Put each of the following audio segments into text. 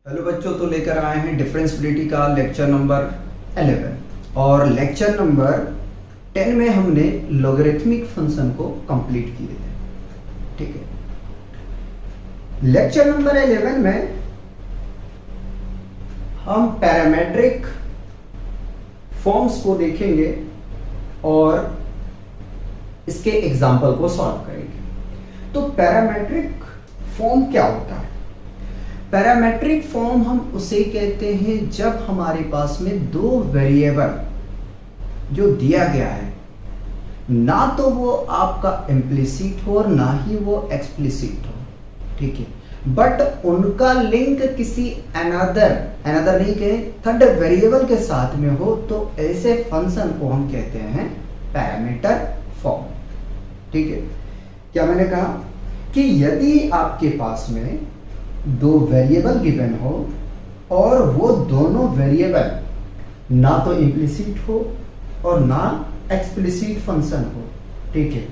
Hello बच्चों, तो लेकर आए हैं डिफरेंशिएबिलिटी का लेक्चर नंबर 11 और लेक्चर नंबर 10 में हमने लॉगरिथमिक फंक्शन को कंप्लीट किए थे। ठीक है, लेक्चर नंबर 11 में हम पैरामीट्रिक फॉर्म्स को देखेंगे और इसके एग्जाम्पल को सॉल्व करेंगे। तो पैरामीट्रिक फॉर्म क्या होता है? पैरामीट्रिक फॉर्म हम उसे कहते हैं जब हमारे पास में दो वेरिएबल जो दिया गया है, ना तो वो आपका इम्प्लिसिट हो और ना ही वो एक्सप्लिसिट हो, ठीक है, बट उनका लिंक किसी अनदर नहीं कहे थर्ड वेरिएबल के साथ में हो, तो ऐसे फंक्शन को हम कहते हैं पैरामीटर फॉर्म। ठीक है, क्या मैंने कहा कि यदि आपके पास में दो वेरिएबल गिवन हो और वो दोनों वेरिएबल ना तो इम्प्लिसिट हो और ना एक्सप्लिसिट फंक्शन हो, ठीक है,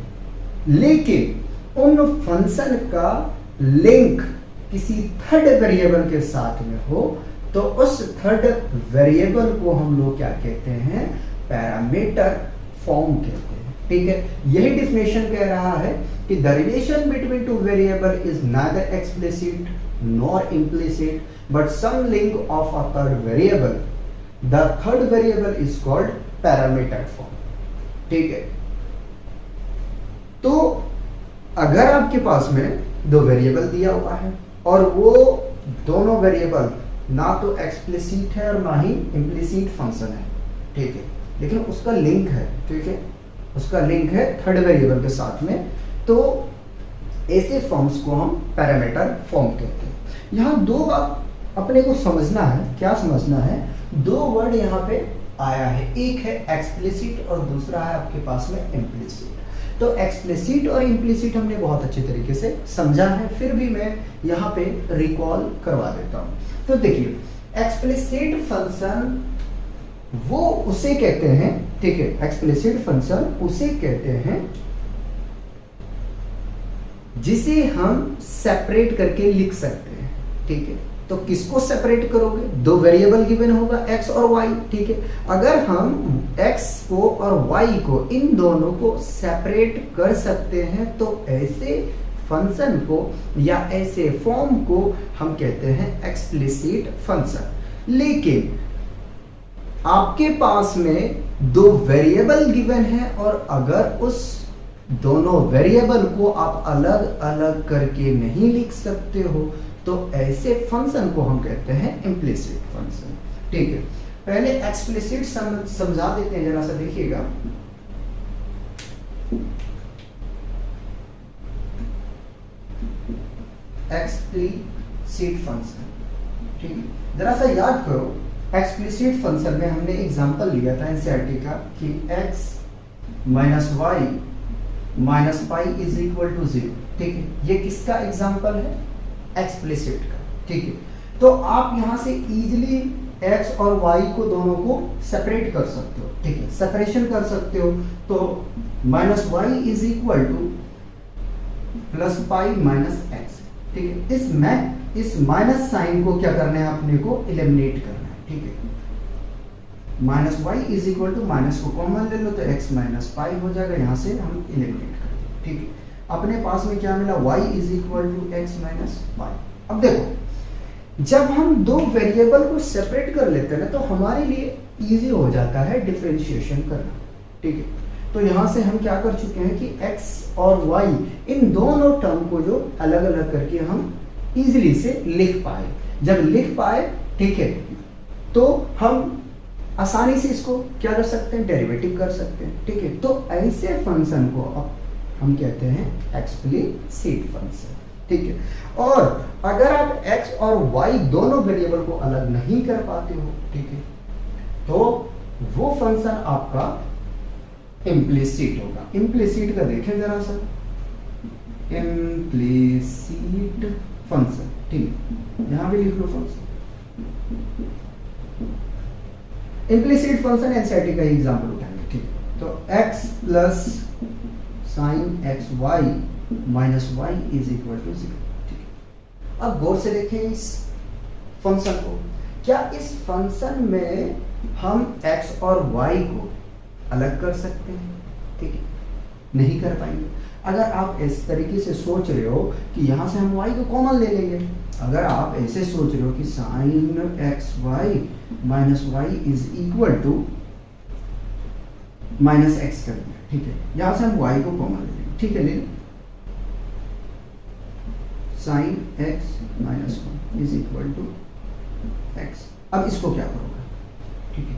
लेकिन उन फंक्शन का लिंक किसी थर्ड वेरिएबल के साथ में हो, तो उस थर्ड वेरिएबल को हम लोग क्या कहते हैं? पैरामीटर फॉर्म कहते हैं। ठीक है, यही डिफिनेशन कह रहा है कि the relation between two variable is neither explicit nor implicit but some link of a third variable. The third variable is called parameter form. ठीक है, तो अगर आपके पास में दो वेरिएबल दिया हुआ है और वो दोनों वेरिएबल ना तो एक्सप्लिसिट है और ना ही इम्प्लिसिट फंक्शन है, ठीक है, लेकिन उसका लिंक है, ठीक है, उसका लिंक है थर्ड वेरिएबल के साथ में, तो ऐसे फॉर्म्स को हम पैरामीटर फॉर्म कहते हैं। यहाँ दो बात अपने को समझना है। क्या समझना है? दो वर्ड यहाँ पे आया है, एक है एक्सप्लिसिट और दूसरा है आपके पास में इम्प्लिसिट। तो एक्सप्लिसिट और इम्प्लिसिट हमने बहुत अच्छे तरीके से समझा है, फिर भी मैं यहाँ पे रिकॉल करवा देता हूँ। तो देखिए, एक्सप्लिसिट फंक्शन वो उसे कहते हैं, ठीक है, एक्सप्लिसिट फंक्शन उसे कहते हैं जिसे हम सेपरेट करके लिख सकते हैं। ठीक है, तो किसको सेपरेट करोगे? दो वेरिएबल गिवन होगा x और y, ठीक है, अगर हम x को और y को, इन दोनों को सेपरेट कर सकते हैं, तो ऐसे फंक्शन को या ऐसे फॉर्म को हम कहते हैं एक्सप्लिसिट फंक्शन। लेकिन आपके पास में दो वेरिएबल गिवन है और अगर उस दोनों वेरिएबल को आप अलग अलग करके नहीं लिख सकते हो, तो ऐसे फंक्शन को हम कहते हैं इम्प्लिसिट फंक्शन। ठीक है, पहले एक्सप्लिसिट समझा देते हैं, जरा सा देखिएगा। एक्सप्लिसिट फंक्शन, ठीक है, जरा सा याद करो, एक्सप्लिसिट फंक्शन में हमने एग्जांपल लिया था एनसीईआरटी का कि x minus Y minus pi is equal to 0। ठीक है, ये किसका एग्जांपल है? एक्सप्लिसिट का। ठीक है, तो आप यहां से इजीली x और y को दोनों को सेपरेट कर सकते हो। ठीक है, सेपरेशन कर सकते हो, तो minus Y is equal to plus pi minus X. ठीक है, इस माइनस साइन को क्या करना है? अपने को एलिमिनेट करना है। ठीक है, minus Y is equal to, minus को कॉमन ले लो तो x माइनस पाई हो जाएगा, यहां से हम एलिमिनेट कर दें। ठीक है, अपने पास में क्या मिला? y is equal to X minus pi. अब देखो, जब हम दो वेरिएबल को सेपरेट कर लेते हैं ना, तो हमारे लिए इजी हो जाता है डिफरेंशिएशन करना। ठीक है, तो यहां से हम क्या कर चुके हैं कि x और y इन दोनों टर्म को जो अलग अलग करके हम इजीली से लिख पाए। जब लिख पाए, ठीक है, तो हम आसानी से इसको क्या कर सकते हैं? डेरिवेटिव कर सकते हैं। ठीक है, तो ऐसे फंक्शन को अब हम कहते हैं एक्सप्लिसिट फंक्शन। ठीक है, और अगर आप x और y दोनों वेरिएबल को अलग नहीं कर पाते हो, ठीक है, तो वो फंक्शन आपका इम्प्लिसिट होगा। इम्प्लिसिट का देखें जरा सा, इम्प्लिसिट फंक्शन, ठीक है, यहां भी लिख लो फंक्शन। इम्प्लिसिट फंक्शन एनसीईआरटी का एग्जांपल उठाएंगे। ठीक, तो x plus sine X Y minus Y is equal to 0। ठीक है, अब गौर से देखें इस फंक्शन को, क्या इस फंक्शन में हम x और y को अलग कर सकते हैं? ठीक है, नहीं कर पाएंगे। अगर आप इस तरीके से सोच रहे हो कि यहाँ से हम y को कॉमन ले लेंगे, अगर आप ऐसे सोच रहे हो कि sine X Y minus Y is equal to minus X कर दिया, ठीक है, यहाँ से हम y को कॉमन ले लेंगे, ठीक है, ले sine X minus one is equal to X. अब इसको क्या करोगे? ठीक है,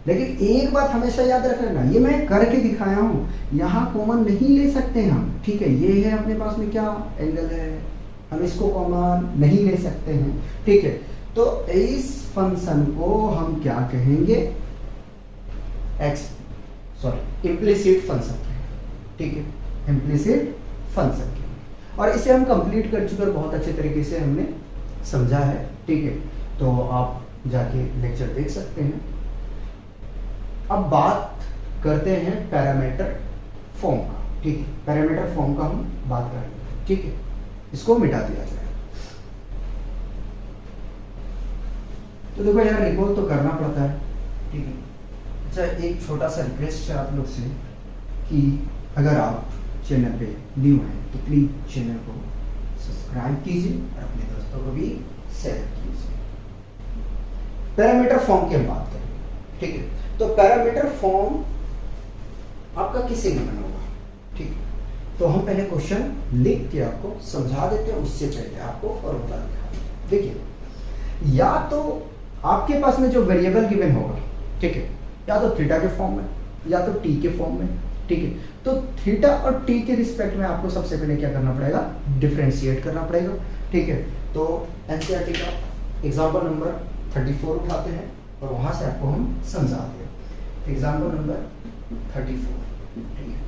लेकिन एक बात हमेशा याद रखना, ये मैं करके दिखाया हूं, यहाँ कॉमन नहीं ले सकते हम, ठीक है, ये है अपने पास में क्या एंगल है, हम इसको कॉमन नहीं ले सकते हैं, ठीक है। तो इस फंक्शन को हम क्या कहेंगे? इम्प्लिसिट फंक्शन, ठीक है, इम्प्लिसिट फंक्शन। और इसे हम कंप्लीट कर चुके हैं, बहुत अच्छे तरीके से हमने समझा है, ठीक है, तो आप जाके लेक्चर देख सकते हैं। अब बात करते हैं पैरामीटर फॉर्म का, ठीक है, पैरामीटर फॉर्म का हम बात करेंगे, ठीक है, इसको मिटा दिया जाए। तो देखो यार, रिकॉल तो करना पड़ता है, ठीक है। अच्छा, एक छोटा सा रिक्वेस्ट है आप लोग से कि अगर आप चैनल पे न्यू हैं तो प्लीज चैनल को सब्सक्राइब कीजिए और अपने दोस्तों को भी शेयर कीजिए। पैरामीटर फॉर्म की हम बात करेंगे, ठीक है। तो पैरामीटर फॉर्म आपका किससे गिवन होगा, ठीक है, तो हम पहले क्वेश्चन लिख के आपको समझा देते हैं, उससे पहले आपको फॉर्मूला दिखा देते हैं। देखिए, या तो आपके पास में जो वेरिएबल गिवन होगा, ठीक है, या तो थीटा के फॉर्म में या तो टी के फॉर्म में, ठीक है, तो थीटा और टी के रिस्पेक्ट में आपको सबसे पहले क्या करना पड़ेगा? डिफरेंशिएट करना पड़ेगा, ठीक है। तो एनसीईआरटी का एग्जाम्पल नंबर 34 उठाते हैं और वहां से आपको हम समझाते हैं। एग्जाम्पल नंबर 34, ठीक है,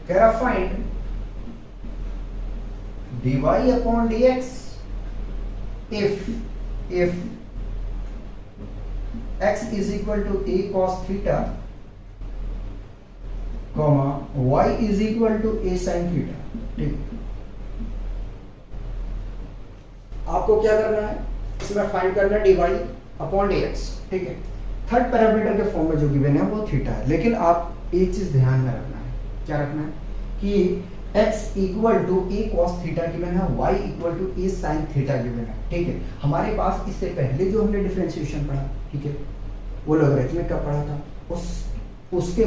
कह रहा find dy upon dx if x is equal to a cos theta, comma y is equal to a sin theta, ठीक। आपको क्या करना है? इसमें फाइंड करना है dy अपॉन dx, ठीक है। थर्ड पैरामीटर के फॉर्म में जो गिवन है वो थीटा है, लेकिन आप एक चीज ध्यान में रखना है, क्या रखना है कि x equal to a cos theta given है, y equal to a sin theta given है, ठीक है। हमारे पास इससे पहले जो हमने डिफरेंशिएशन पढ़ा, ठीक है, वो लॉगरिथमिक का पढ़ा था, उसके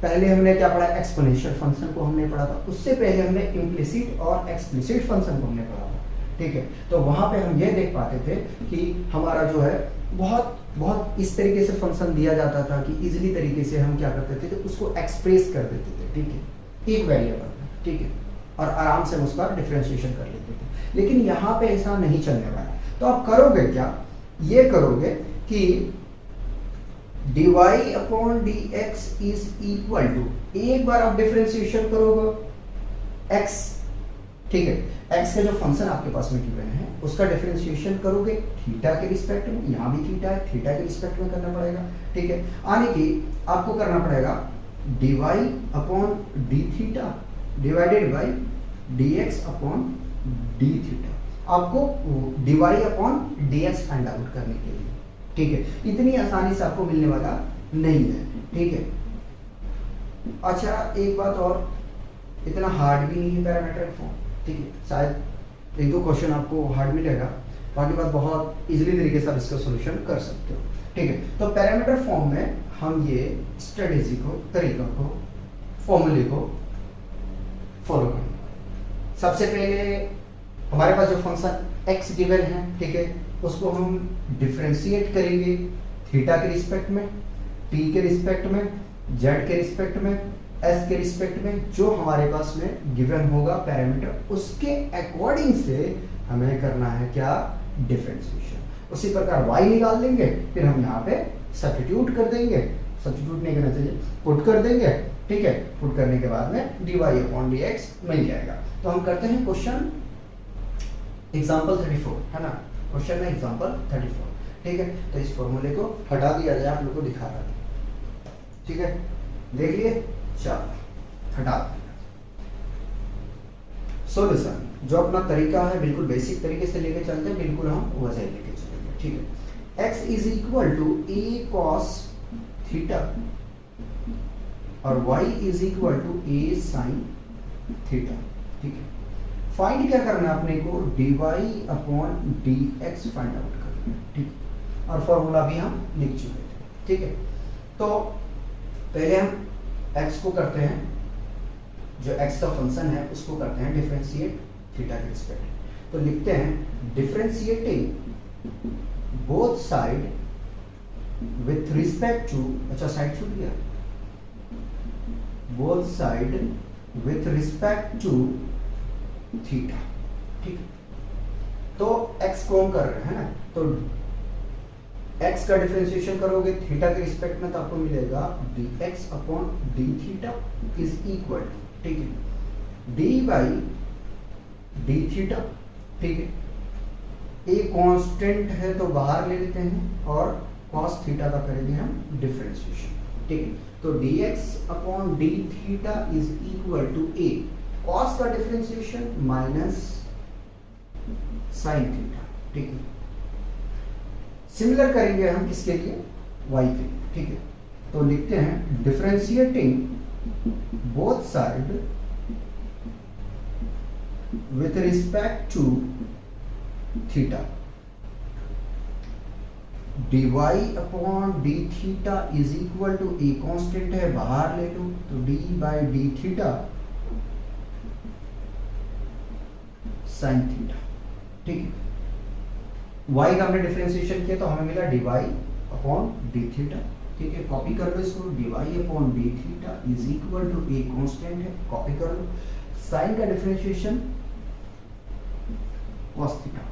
पहले हमने क्या पढ़ा? एक्सपोनेंशियल फंक्शन को हमने पढ़ा था, उससे पहले हमने इम्प्लिसिट और एक्सप्लिसिट फंक्शन को हमने पढ़ा था, ठीक है। तो वहां पे हम ये देख पाते थे कि हमारा जो है बहुत इस तरीके से फंक्शन दिया जाता था कि इजीली तरीके से हम क्या करते थे, तो उसको एक्सप्रेस कर देते थे, ठीक है, एक वेरिएबल, ठीक है, और आराम से उसका डिफरेंशिएशन कर लेते थे। लेकिन यहाँ पे ऐसा नहीं चलने वाला, तो आप करोगे क्या? ये करोगे कि dy upon dx is equal to, एक बार आप डिफरेंशिएशन करोगे x, ठीक है, x का जो फंक्शन आपके पास में गिवन है उसका डिफरेंशिएशन करोगे थीटा के रिस्पेक्ट में, यहाँ भी थीटा है, थीटा के रिस्पेक्ट में करना पड़ेगा, ठीक है। आने की आपको करना पड़ेगा dy upon d theta divided by dx upon d theta, आपको dy upon dx find out करने के लिए, ठीक है। इतनी आसानी से आपको मिलने वाला नहीं है, ठीक है। अच्छा, एक बात और, इतना हार्ड भी नहीं है पैरामीटर फॉर्म, ठीक है, शायद एक दो क्वेश्चन आपको हार्ड मिलेगा, बाकी बात बहुत इजीली तरीके से आप इसका सॉल्यूशन कर सकते हो, ठीक है। तो पैरामीटर फॉर्म में हम ये स्ट्रेटेजी को, तरीका को, फॉर्मूले को फॉलो करेंगे। सबसे पहले हमारे पास जो फंक्शन x गिवन है, ठीक है, उसको हम डिफरेंशिएट करेंगे थीटा के रिस्पेक्ट में, t के रिस्पेक्ट में, z के रिस्पेक्ट में, s के रिस्पेक्ट में, जो हमारे पास में गिवन होगा पैरामीटर, उसके अकॉर्डिंग से हमें करना है क्या? डिफरेंशिएशन। उसी प्रकार y निकाल लेंगे, फिर हम यहाँ पे सब्स्टिट्यूट कर देंगे, सब्स्टिट्यूट नहीं करना चाहिए, पुट कर देंगे, ठीक है। पुट करने के बाद में dy अपॉन dx मिल जाएगा। तो हम करते हैं क्वेश्चन एग्जाम्पल 34, है ना, क्वेश्चन है एग्जाम्पल 34, ठीक है। तो इस फॉर्मूले को हटा दिया जाए, आप लोग को दिखा रहा था, ठीक है, देख लिए, चलो हटा। सॉल्यूशन जो अपना तरीका है बिल्कुल बेसिक तरीके से लेके चलते हैं, बिल्कुल हम वैसे ही लेके चलेंगे, ठीक है। x is equal to a cos theta और y is equal to a sin theta, ठीक है। फाइंड क्या करना है अपने को, dy upon dx find out करना है, ठीक। और फॉर्मूला भी हम लिख चुके थे, ठीक है। तो पहले हम x को करते हैं, जो x का फंक्शन है उसको करते हैं डिफरेंशिएट थीटा के रिस्पेक्ट। तो लिखते हैं differentiating both side with respect to, अच्छा साइड छूट गया, both side with respect to theta, ठीक है। तो x को हम कर रहे हैं ना, तो x का डिफरेंशिएशन करोगे थीटा के रिस्पेक्ट में तो आपको मिलेगा dx upon D theta is equal, ठीक है, d बाई डी थीटा, ठीक है। ए कांस्टेंट है तो बाहर ले लेते हैं और cos थीटा का करेंगे हम डिफरेंशिएशन, ठीक है। तो dx upon D theta is equal to a cos का डिफरेंशिएशन माइनस sin थीटा, ठीक है। सिमिलर करेंगे हम किसके लिए, y के लिए, ठीक है। तो लिखते हैं differentiating both side with respect to theta, dy upon D theta is equal to A constant है बाहर ले लो तो d by D theta sin theta, ठीक है। y का हमने डिफरेंशिएशन किया तो हमें मिला dy अपॉन डी थीटा, ठीक है। कॉपी कर लो इसको, dy upon D theta is equal to A constant है, कॉपी कर लो। sin का डिफरेंशिएशन cos थीटा,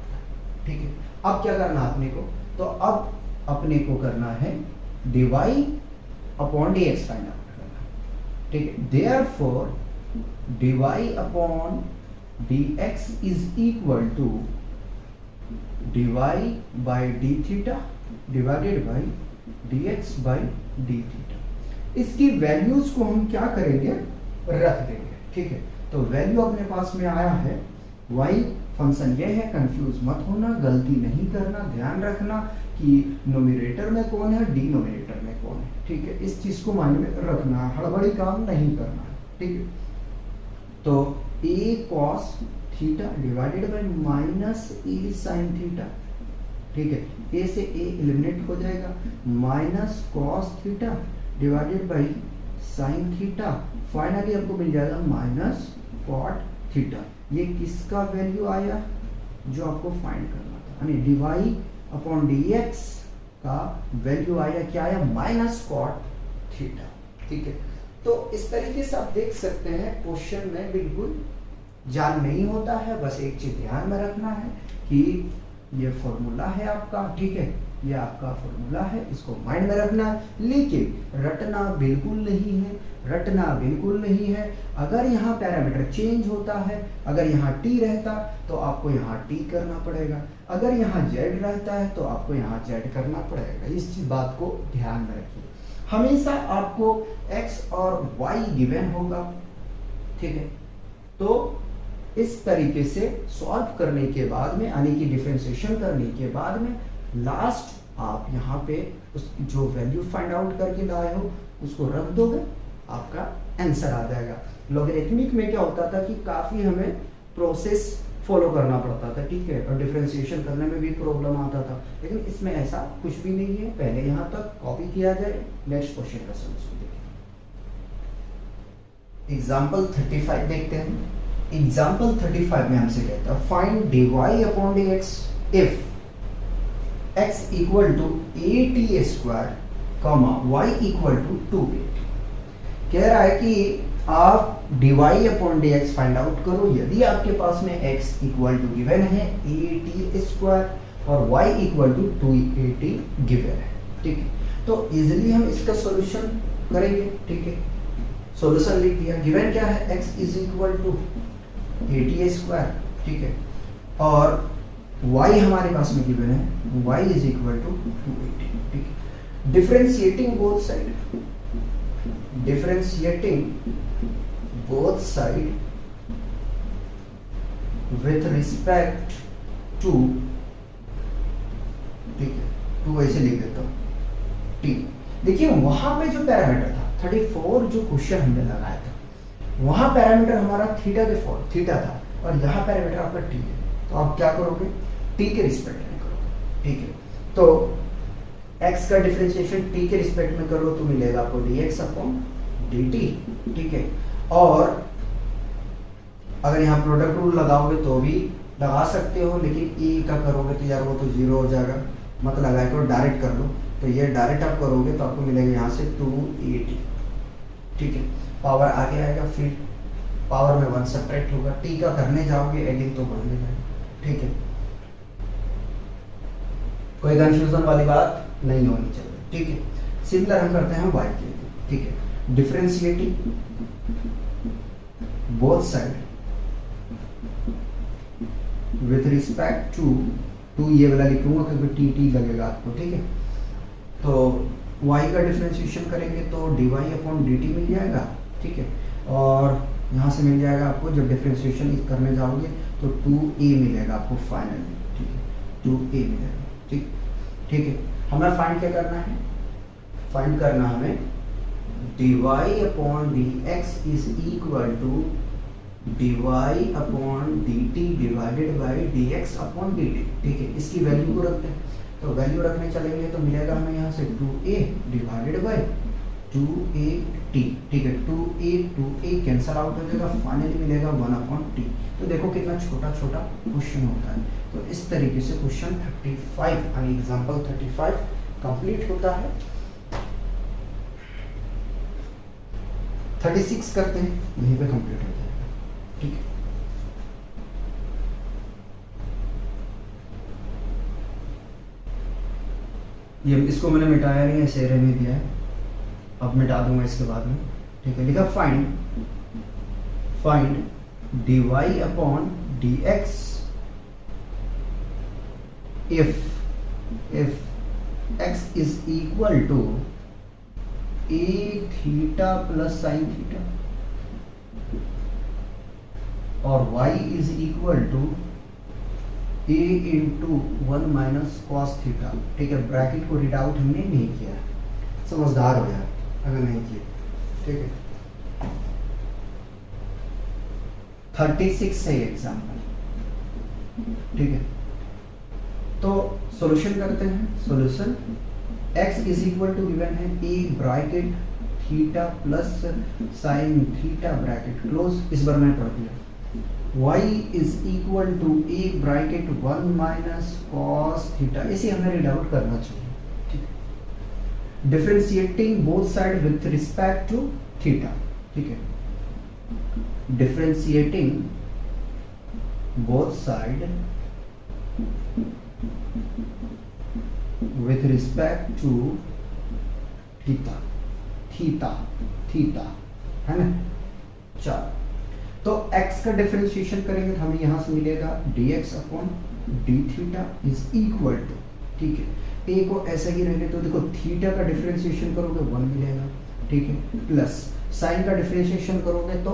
ठीक है। अब क्या करना है अपने को, तो अब अपने को करना है dy upon dx find out करना, ठीक है। Therefore dy upon dx is equal to dy by D theta divided by dx by D theta. इसकी वैल्यूज को हम क्या करेंगे, रख देंगे, ठीक है। तो वैल्यू अपने पास में आया है, y फंक्शन ये है, कंफ्यूज मत होना, गलती नहीं करना, ध्यान रखना कि नोमिनेटर में कौन है, डिनोमिनेटर में कौन है, ठीक है। इस चीज को माइंड में रखना है, हड़बड़ी काम नहीं करना है, ठीक है। तो a cos theta divided bye minus a sin theta, ठीक है। a से a एलिमिनेट हो जाएगा, minus cos theta divided bye sin theta, finally आपको मिल जाएगा माइनस cot थीटा। ये किसका वैल्यू आया जो आपको फाइंड करना था, यानी dy अपॉन dx का वैल्यू आया, क्या आया, माइनस cot थीटा, ठीक है। तो इस तरीके से आप देख सकते हैं क्वेश्चन में बिल्कुल जान नहीं होता है, बस एक चीज ध्यान में रखना है कि ये फॉर्मूला है आपका, ठीक है, ये आपका फॉर्मूला है, इसको माइंड में रखना है, लेकिन रटना बिल्कुल नहीं है, रटना बिल्कुल नहीं है। अगर यहाँ पैरामीटर चेंज होता है, अगर यहाँ t रहता तो आपको यहाँ t करना पड़ेगा, अगर यहाँ z रहता है तो आपको यहाँ z करना पड़ेगा। इस बात को ध्यान में रखिए, हमेशा आपको x और y गिवन होगा, ठीक है। तो इस तरीके से सॉल्व करने के बाद में, यानी कि डिफरेंशिएशन करने के बाद में लास्ट आप यहाँ पे उस जो वैल्यू फाइंड आउट करके लाए हो उसको रख दोगे, आपका आंसर आ जाएगा। लॉगरिथमिक में क्या होता था कि काफ़ी हमें प्रोसेस फॉलो करना पड़ता था, ठीक है, और डिफरेंशिएशन करने में भी प्रॉब्लम आता था, लेकिन इसमें ऐसा कुछ भी नहीं है। पहले यहाँ तक कॉपी किया जाए, नेक्स्ट क्वेश्चन का सॉल्यूशन देखिए। एग्जाम्पल 35 देखते हैं। एग्जाम्पल 35 में हमसे कहता है find dy upon dx if x equal to at square comma y equal to 2at। कह रहा है कि आप dy upon dx find out करो यदि आपके पास में x इक्वल टू गिवन है at स्क्वायर और y equal to 2at given है, ठीक है। तो इजिली हम इसका सॉल्यूशन करेंगे, ठीक है। सॉल्यूशन लिख दिया, गिवन क्या है, x is equal to at square, ठीक है, और y हमारे पास में गिवन है y is equal to 2at, ठीक है। Differentiating both side, differentiating both side with respect to, ठीक है, टू ऐसे लिख देता हूँ टी। देखिए वहां पे जो पैरामीटर था 34 जो क्वेश्चन हमने लगाया था, वहां पैरामीटर हमारा थीटा के फॉर थीटा था, और यहाँ पैरामीटर आपका टी है। तो आप क्या करोगे, टी के रिस्पेक्ट में करोगे, ठीक है। तो x का डिफरेंशिएशन t के रिस्पेक्ट में करो तो मिलेगा आपको dx अपॉन dt, ठीक है। और अगर यहाँ प्रोडक्ट रूल लगाओगे तो भी लगा सकते हो, लेकिन e का करोगे तो यार वो तो जीरो हो जाएगा, मत लगाए करो, डायरेक्ट कर लो। तो ये डायरेक्ट आप करोगे तो आपको मिलेगा यहाँ से 2at, ठीक है। पावर आगे आएगा, फिर पावर में 1 सब्ट्रैक्ट होगा, t का करने जाओगे अगेन तो 1 मिलेगा, ठीक है। कोई कंफ्यूजन वाली बात नहीं होनी चाहिए, ठीक है। सिमिलर हम करते हैं y के लिए, ठीक है। Differentiating both side with respect to ये वाला लिखूंगा क्योंकि टी लगेगा आपको, ठीक है। तो y का डिफरेंशिएशन करेंगे तो dy अपॉन dt मिल जाएगा, ठीक है। और यहाँ से मिल जाएगा आपको, जब डिफरेंशिएशन करने जाओगे तो 2a मिलेगा आपको फाइनली, ठीक है, 2a मिलेगा, ठीक है। हमें फाइंड क्या करना है, फाइंड करना हमें dy upon dx is equal to dy upon dt divided by dx upon dt, ठीक है। इसकी वैल्यू को रखते हैं, तो वैल्यू रखने चलेंगे तो मिलेगा हमें यहाँ से 2a डिवाइडेड बाय 2at, ठीक है। 2a कैंसल आउट हो जाएगा, फाइनली मिलेगा 1 अपॉन t। तो देखो कितना छोटा छोटा क्वेश्चन होता है। तो इस तरीके से क्वेश्चन 35 यानी एग्जांपल 35 कंप्लीट होता है। 36 करते हैं, यहीं पे कंप्लीट हो जाएगा, ठीक है। ये इसको मैंने मिटाया नहीं है, ऐसे रहने दिया है, अब मिटा दूंगा इसके बाद में, ठीक है। लिखा find dy upon dx if x is equal to a theta plus sin theta और y is equal to a into 1 minus cos theta, ठीक है। ब्रैकेट को रीड आउट हमने नहीं किया, समझदार हो जाए अगर नहीं किया, ठीक है। 36 है एग्जाम्पल, ठीक है। तो सॉल्यूशन करते हैं, solution x is equal to given है a bracket theta plus sine theta bracket close, इस बार मैंने पढ़ दिया। y is equal to a bracket 1 minus cos theta, इसे हमें रीड आउट करना चाहिए, ठीक है। Differentiating both side with respect to theta, ठीक है। Differentiating both side with respect to theta, है ना। चलो तो x का डिफरेंशिएशन करेंगे तो हमें यहां से मिलेगा dx upon D theta is equal to, ठीक है। a को ऐसा ही रहने तो देखो थीटा का डिफरेंशिएशन करोगे 1 मिलेगा, ठीक है, प्लस साइन का डिफरेंशिएशन करोगे तो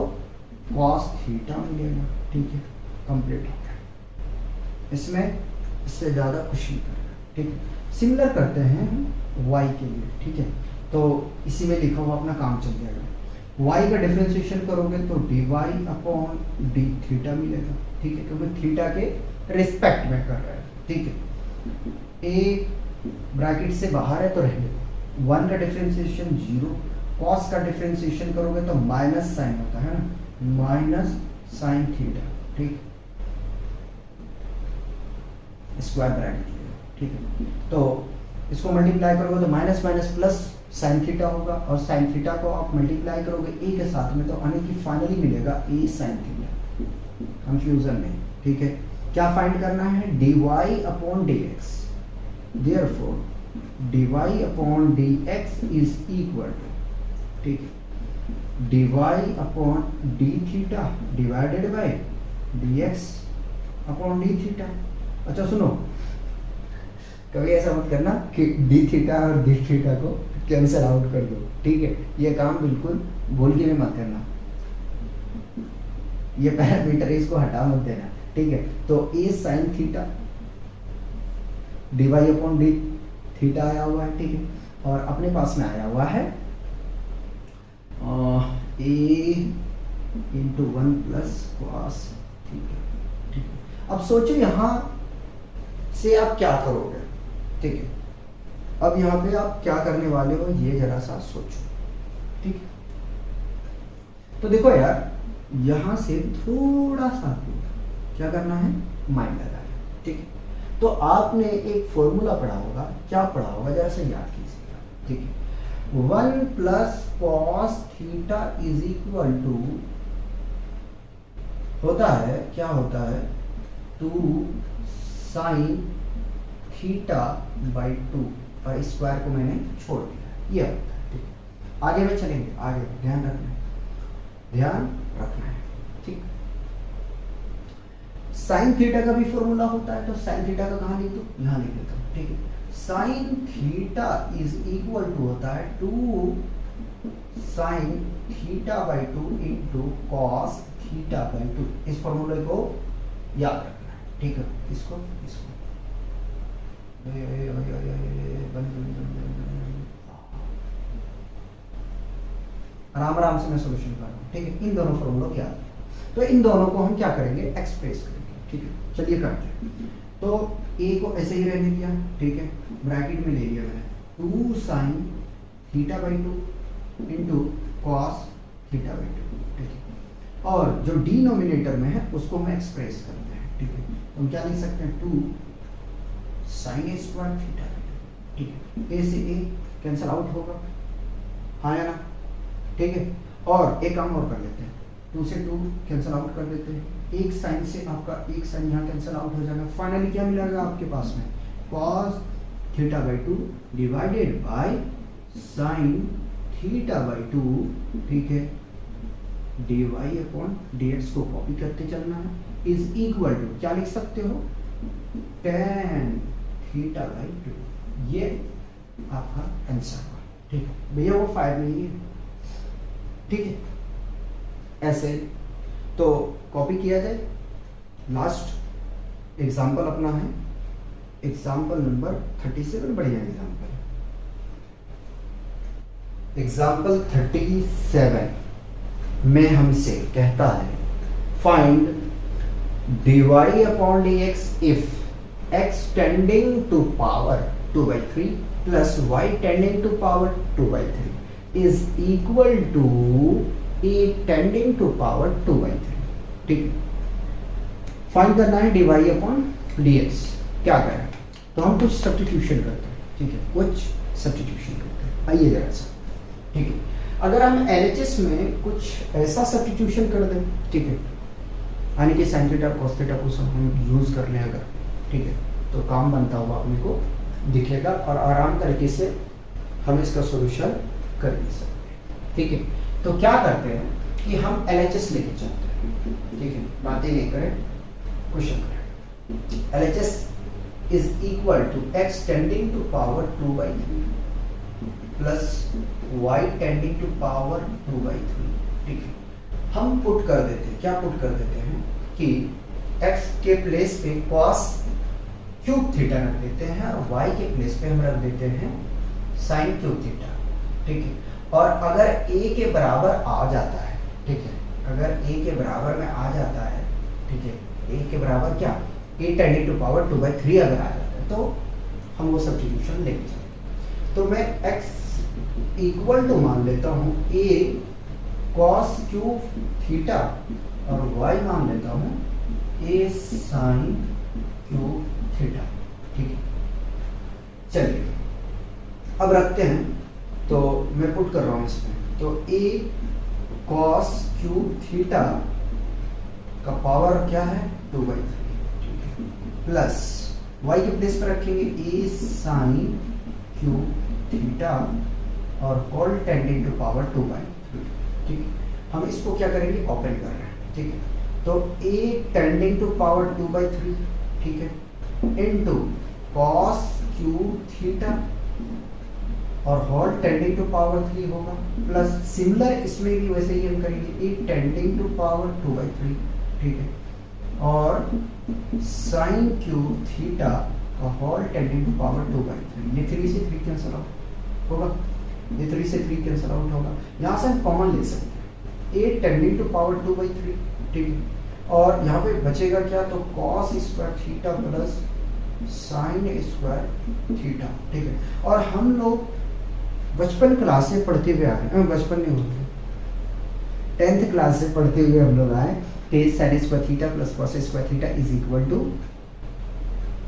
cos थीटा मिलेगा, ठीक है। कंप्लीट हो गया, इसमें इससे ज्यादा कुछ नहीं करेगा, ठीक है। सिमिलर करते हैं y के लिए, ठीक है। तो इसी में लिखा हुआ अपना काम चल जाएगा। y का डिफरेंशिएशन करोगे तो dy अपॉन डी थीटा मिलेगा, ठीक है, क्योंकि थीटा के रिस्पेक्ट में कर रहा है, ठीक है। a ब्रैकेट से बाहर है तो रहने दो, 1 का डिफरेंशिएशन 0, cos का डिफरेंशिएशन करोगे तो माइनस साइन होता है ना, माइनस साइन थीटा, ठीक, स्क्वायर ब्रैकेट, ठीक है। तो इसको मल्टीप्लाई करोगे तो minus minus plus sine theta होगा, और साइन थीटा को आप मल्टीप्लाई करोगे a के साथ में तो आने की फाइनली मिलेगा a साइन थीटा, कंफ्यूजन नहीं, ठीक है। क्या फाइंड करना है, dy upon dx, therefore dy upon dx is equal to, ठीक है, dy upon D theta divided by dx upon D theta. अच्छा सुनो, कभी ऐसा मत करना कि डी थीटा और डी थीटा को कैंसिल आउट कर दो, ठीक है। ये काम बिल्कुल भूल के भी मत करना, ये पैरामीटर इसको हटा मत देना, ठीक है। तो a sine theta dy upon D theta आया हुआ है, ठीक है। और अपने पास में आया हुआ है ए इंटू 1 प्लस कॉस थीटा, ठीक है। अब सोचो यहां से आप क्या करोगे, ठीक है। अब यहाँ पे आप क्या करने वाले हो ये जरा सा सोचो, ठीक है। तो देखो यार, यहां से थोड़ा सा क्या करना है, माइंड लगाना है, ठीक है। तो आपने एक फॉर्मूला पढ़ा होगा, क्या पढ़ा होगा जरा से याद कीजिएगा, ठीक है। 1 plus cos theta is equal to होता है, क्या होता है, 2 साइन थीटा बाई 2, और स्क्वायर को मैंने छोड़ दिया, ये होता है, ठीक है। आगे में चलेंगे, आगे ध्यान रखना है, ध्यान रखना है, ठीक। साइन थीटा का भी फॉर्मूला होता है, तो साइन थीटा का कहाँ लिख दो, यहाँ लिख देता हूँ, ठीक है। Sine theta is equal to होता है 2 sine theta by 2 into cos theta by 2। इस फॉर्मूले को याद रखना है, ठीक है। इसको इसको आराम आराम से मैं सोल्यूशन कर रहा हूँ, ठीक है। इन दोनों फॉर्मूलों को याद, तो इन दोनों को हम क्या करेंगे, एक्सप्रेस करेंगे, ठीक है। चलिए करते हैं। तो ए को ऐसे ही रहने दिया, ठीक है, ब्रैकेट में ले लिया मैंने 2 sine theta by 2 into cos theta by 2, ठीक है। और जो डिनोमिनेटर में है उसको हम एक्सप्रेस करते हैं, ठीक है। हम क्या लिख सकते हैं, 2 साइन ए स्क्वायर थीटा, ठीक है। ए से ए कैंसिल आउट होगा, हाँ या ना, ठीक है। और एक काम और कर लेते हैं, 2 से 2 कैंसिल आउट कर देते हैं, एक साइन से आपका एक साइन यहाँ कैंसिल आउट हो जाएगा। फाइनली क्या मिलेगा आपके पास में, cos theta by 2 divided by sine theta by 2, ठीक है, dy अपॉन dx को कॉपी करते चलना है, इज इक्वल टू क्या लिख सकते हो, tan थीटा बाई 2। ये आपका आंसर हुआ, ठीक है भैया, वो फाइल नहीं है, ठीक है। ऐसे तो कॉपी किया जाए। लास्ट एग्जाम्पल अपना है एग्जाम्पल नंबर 37, बढ़िया एग्जाम्पल है। एग्जाम्पल 37 में हमसे कहता है find dy upon dx if x tending to power 2/3 plus y tending to power 2/3 is equal to a tending to power 2/3, ठीक है। फाइंड करना है dy अपॉन dx। क्या करें, तो हम कुछ सब्स्टिट्यूशन करते हैं, ठीक है, कुछ सब्स्टिट्यूशन करते हैं। आइए जरा सा, ठीक है। अगर हम LHS में कुछ ऐसा सब्स्टिट्यूशन कर दें, ठीक है, यानी कि साइन थीटा कॉस थीटा को सब हम यूज कर लें अगर, ठीक है, तो काम बनता हुआ अपने को दिखेगा और आराम तरीके से हम इसका सॉल्यूशन कर भी सकते हैं, ठीक है। तो क्या करते हैं कि हम LHS लेके चलते हैं, ठीक है, बातें नहीं करें, क्वेश्चन करें। LHS is equal to x tending to power 2/3 plus y tending to power 2/3, ठीक है। हम पुट कर देते हैं, क्या पुट कर देते हैं कि x के प्लेस पे cos क्यूब थीटा रख देते हैं और y के प्लेस पे हम रख देते हैं साइन क्यूब थीटा, ठीक है। और अगर a के बराबर आ जाता है, ठीक है, अगर a के बराबर में आ जाता है, ठीक है, a के बराबर क्या, a टेंडिंग टू पावर 2/3 अगर आ जाता है, तो हम वो सब्स्टिट्यूशन लेके चलेंगे। तो मैं x इक्वल टू मान लेता हूँ a cos क्यूब थीटा और y मान लेता हूँ a साइन क्यूब थीटा, ठीक है। चलिए अब रखते हैं, तो मैं पुट कर रहा हूँ इसमें, तो a cos क्यूब थीटा का पावर क्या है 2/3, प्लस y के प्लेस पर रखेंगे a साइन क्यूब थीटा और होल टेंडिंग टू पावर 2/3, ठीक है। हम इसको क्या करेंगे, ओपन कर रहे हैं, ठीक है। तो a टेंडिंग टू पावर 2/3, ठीक है, इनटू cos क्यूब थीटा और होल टेंडिंग टू पावर 3 होगा, प्लस सिमिलर इसमें भी वैसे ही हम करेंगे a टेंडिंग टू पावर 2/3, ठीक है, और साइन क्यूब थीटा का होल टेंडिंग टू पावर 2/3। ये 3 से 3 कैंसिल आउट होगा, ये 3 से 3 कैंसिल आउट होगा। यहाँ से हम कॉमन ले सकते हैं 8 टेंडिंग टू पावर 2/3, ठीक है। और यहाँ पे बचेगा क्या, तो cos square theta plus sign square theta, ठीक है। और हम लोग बचपन क्लास से पढ़ते हुए आए हैं, बचपन नहीं होते 10th क्लास से पढ़ते हुए हम लोग आए कि sine square theta plus cos square theta is equal to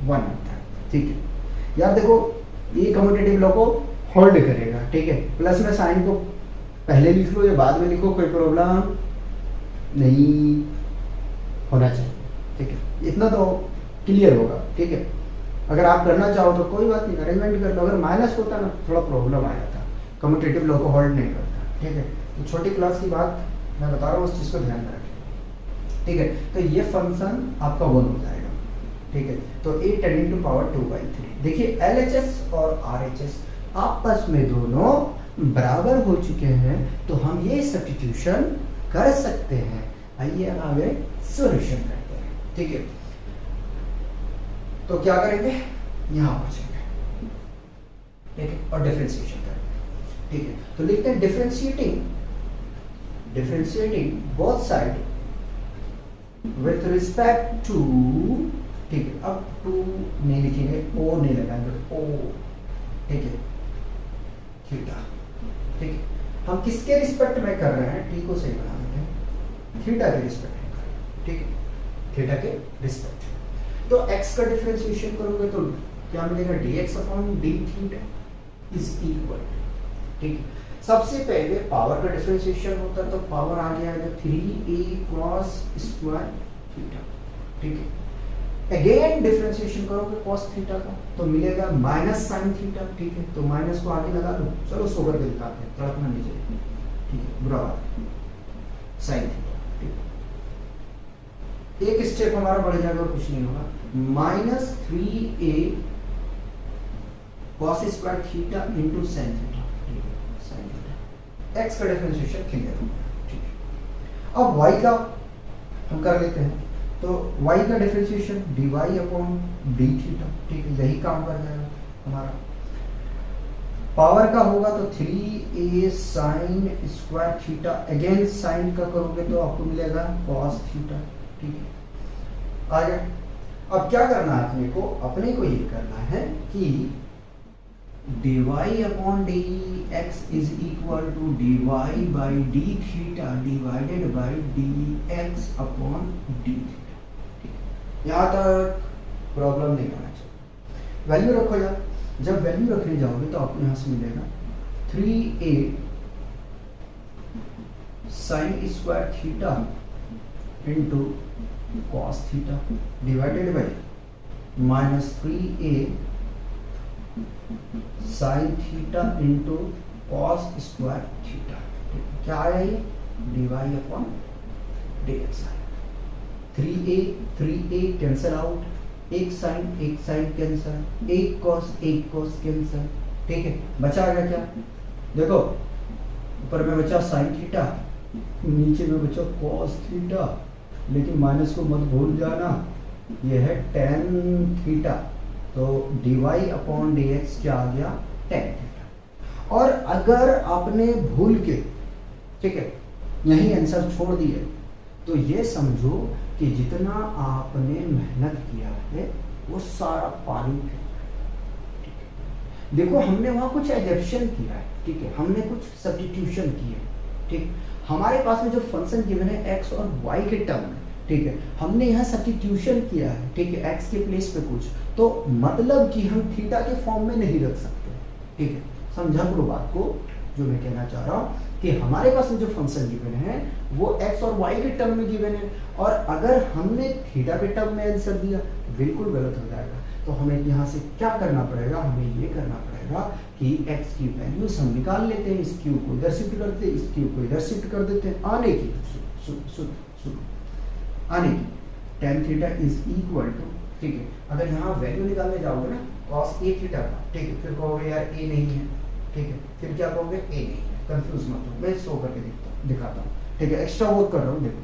1 होता है, ठीक है। यार देखो ये कम्यूटेटिव लॉ को होल्ड करेगा, ठीक है। प्लस में साइन को पहले लिख लो या बाद में लिखो, कोई प्रॉब्लम नहीं होना चाहिए, ठीक है। इतना तो क्लियर होगा, ठीक है। अगर आप करना चाहो तो कोई बात नहीं, अरेंजमेंट कर लो। अगर माइनस होता ना थोड़ा प्रॉब्लम आ जाता, कम्यूटेटिव लॉ को होल्ड नहीं करता, ठीक है। तो छोटी क्लास की बात मैं बता रहा हूँ, उस चीज़ को ध्यान में रखें, ठीक है। तो ये फंक्शन आपका 1 हो जाएगा, ठीक है। तो 8 टेंडिंग टू पावर 2/3। देखिए LHS और RHS आपस में दोनों बराबर हो चुके हैं, तो हम ये सब्स्टिट्यूशन कर सकते हैं। आइए अब आगे सॉल्यूशन करते हैं, ठीक है। तो क्या करेंगे, यहाँ पहुंचेंगे, ठीक है, और डिफरेंशिएशन करेंगे, ठीक है। तो लिखते हैं differentiating both side with respect to, ठीक है। अब टू नहीं लिखेंगे, ओ नहीं लगाएंगे, ओ, ठीक है, थीटा, ठीक है। हम किसके रिस्पेक्ट में कर रहे हैं, टी को सही बना देते हैं, थीटा के रिस्पेक्ट में कर रहे हैं, ठीक है, थीटा के रिस्पेक्ट। तो x का डिफरेंशिएशन करोगे तो क्या मिलेगा, dx upon D theta is equal, ठीक है। सबसे पहले पावर का डिफरेंशिएशन होता है, तो पावर आ गया है 3a cos स्क्वायर थीटा, ठीक है। अगेन डिफरेंशिएशन करोगे cos थीटा का तो मिलेगा माइनस साइन थीटा, ठीक है। तो माइनस को आगे लगा दो, चलो सो करके दिखाते हैं, तड़कना नहीं चाहिए, ठीक है, बुरा बात, साइन थीटा, ठीक है। एक स्टेप हमारा बढ़ जाएगा और कुछ नहीं होगा, -3a cos square theta into sine theta, ठीक है, साइन थीटा। x का डिफरेंशिएशन क्लियर होगा, ठीक है। अब y का हम कर लेते हैं, तो y का differentiation dy upon D theta, ठीक है, यही काम कर जाएगा हमारा। पावर का होगा तो 3a sign square theta, again sine का करोगे तो आपको मिलेगा cos थीटा, ठीक है, आ गया। अब क्या करना है अपने को ये करना है कि dy upon D X is equal to dy by D theta divided by D X upon D theta. यहाँ तक प्रॉब्लम नहीं आना चाहिए। वैल्यू रखो यार, जब वैल्यू रखने जाओगे तो आपको यहाँ से मिलेगा 3a sign square theta into cos theta divided by minus 3a sine theta into cos square theta, क्या आया ये, dy अपॉन dx आया। 3a कैंसिल आउट, एक साइन कैंसिल, एक कॉस कैंसिल, ठीक है। बचा गया क्या, देखो ऊपर में बचा साइन थीटा, नीचे में बचा कॉस थीटा, लेकिन माइनस को मत भूल जाना, ये है टेन थीटा, तो dy अपॉन dx क्या आ गया, टेन थीटा। और अगर आपने भूल के, ठीक है, यही आंसर छोड़ दिए, तो ये समझो कि जितना आपने मेहनत किया है वो सारा पानी है, ठीक है। देखो हमने वहां कुछ एडजप्शन किया है, ठीक है, हमने कुछ सब्स्टिट्यूशन किए, ठीक। हमारे पास में जो फंक्शन गिवन है x और y के टर्म में, ठीक है, हमने यहाँ सब्स्टिट्यूशन किया है, ठीक है, x के प्लेस पे कुछ, तो मतलब कि हम थीटा के फॉर्म में नहीं रख सकते, ठीक है। समझा करो बात को, जो मैं कहना चाह रहा हूँ कि हमारे पास में जो फंक्शन गिवन है वो x और y के टर्म में गिवन है, और अगर हमने थीटा के टर्म में आंसर दिया बिल्कुल गलत हो जाएगा। तो हमें यहाँ से क्या करना पड़ेगा, हमें ये करना पड़ेगा कि x की वैल्यूज हम निकाल लेते हैं, इस क्यू को इधर शिफ्ट करते हैं, इस क्यू को इधर शिफ्ट कर देते हैं, आने की tan theta is equal to, ठीक है। अगर यहाँ वैल्यू निकालने जाओगे ना cos a थीटा का, ठीक है, फिर कहोगे यार a नहीं है, ठीक है, फिर क्या कहोगे a नहीं है, कंफ्यूज मत हो, मैं शो करके दिखाता हूँ, ठीक है, एक्स्ट्रा वर्क कर रहा हूँ, देखो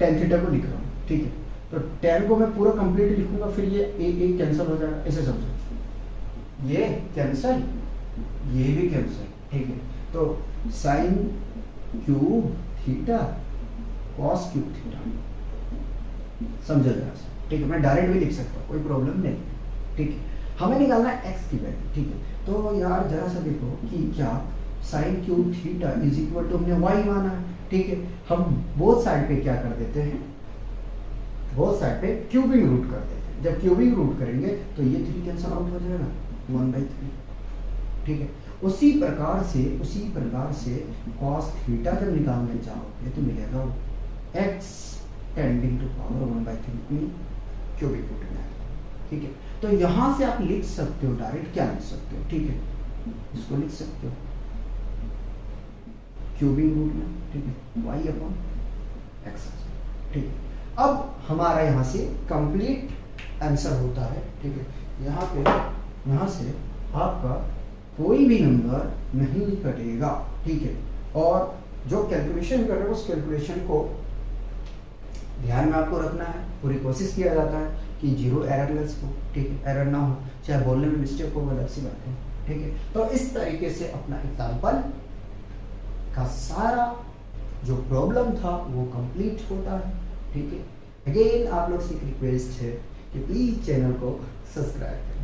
tan थीटा को लिख रहा हूँ, ठीक है, तो 10 को मैं पूरा कंप्लीट लिखूंगा, फिर ये एक कैंसिल हो जाएगा, ऐसे समझो, ये कैंसिल, ये भी कैंसिल, ठीक है। तो sign cube theta cos cube theta, समझो जरा सा, ठीक है। मैं डायरेक्ट भी लिख सकता हूँ, कोई प्रॉब्लम नहीं, ठीक है। हमें निकालना है एक्स की वैल्यू, ठीक है। तो यार जरा सा देखो कि क्या sine cube theta is equal to हमने वाई माना है, ठीक है। हम बोथ साइड पे क्या कर देते हैं, बोथ साइड पे क्यूबिंग रूट कर देते हैं। जब क्यूबिंग रूट करेंगे तो ये 3 कैंसिल आउट हो जाएगा, 1/3, ठीक है। उसी प्रकार से कॉस थीटा जब निकालने जाओगे तो मिलेगा x tending to power 1/3 cubic root में, ठीक है। तो यहां से आप लिख सकते हो डायरेक्ट, क्या लिख सकते हो, ठीक है, इसको लिख सकते हो क्यूबिक रूट में, ठीक है, y/x, ठीक है। अब हमारा यहाँ से कंप्लीट आंसर होता है, ठीक है। यहाँ से आपका कोई भी नंबर नहीं कटेगा, ठीक है। और जो कैलकुलेशन कर रहे हो उस कैलकुलेशन को ध्यान में आपको रखना है, पूरी कोशिश किया जाता है कि 0 एररलेस हो, ठीक है, एरर ना हो, चाहे बोलने में मिस्टेक हो, अलग सी बात है, ठीक है। तो इस तरीके से अपना एग्जाम्पल का सारा जो प्रॉब्लम था वो कंप्लीट होता है, ठीक है। अगेन आप लोग से एक रिक्वेस्ट है कि प्लीज चैनल को सब्सक्राइब करें।